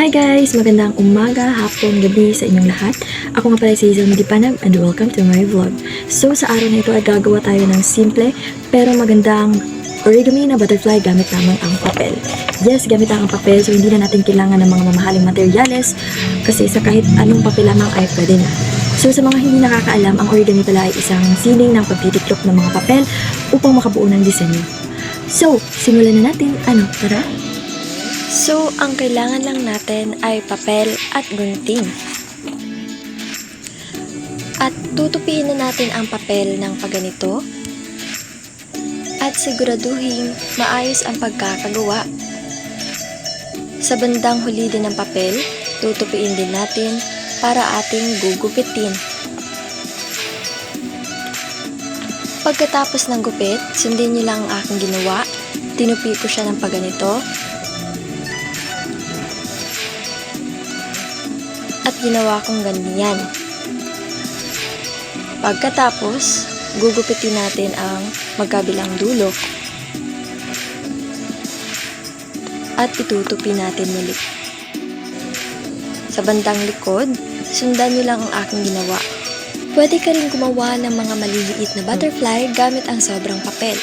Hi guys! Magandang umaga, hapon, gabi sa inyong lahat. Ako nga pala si Hazel Medipanag and welcome to my vlog. So sa araw na ito ay gagawa tayo ng simple pero magandang origami na butterfly gamit lamang ang papel. Yes, gamit ang papel, so hindi na natin kailangan ng mga mamahaling materyales kasi sa kahit anong papel lamang ay pwede na. So sa mga hindi nakakaalam, ang origami pala ay isang sining ng pagtitiklop ng mga papel upang makabuo ng disenyo. So, simulan na natin. Tara! So, ang kailangan lang natin ay papel at gunting. At tutupiin na natin ang papel ng paganito. At siguraduhin maayos ang pagkakagawa. Sa bandang huli din ng papel, tutupiin din natin para ating gugupitin. Pagkatapos ng gupit, sundin niyo lang ang aking ginawa. Tinupi ko siya ng paganito. At ginawa kong ganyan. Pagkatapos, gugupitin natin ang magkabilang dulo. At itutupi natin muli. Sa bandang likod, sundan nyo lang ang aking ginawa. Pwede ka rin gumawa ng mga maliliit na butterfly gamit ang sobrang papel.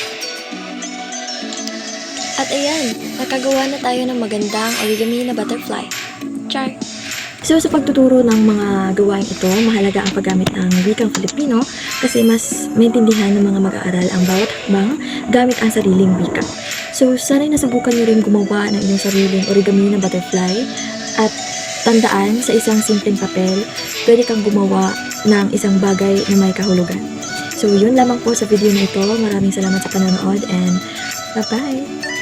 At ayan, nakagawa na tayo ng magandang origami na butterfly. Char! So sa pagtuturo ng mga gawain ito, mahalaga ang paggamit ng wikang Filipino kasi mas maintindihan ng mga mag-aaral ang bawat hakbang gamit ang sariling wika. So sana'y nasubukan nyo rin gumawa ng inyong sariling origami na butterfly at tandaan sa isang simpleng papel, pwede kang gumawa ng isang bagay na may kahulugan. So yun lamang po sa video na ito. Maraming salamat sa panonood and bye-bye!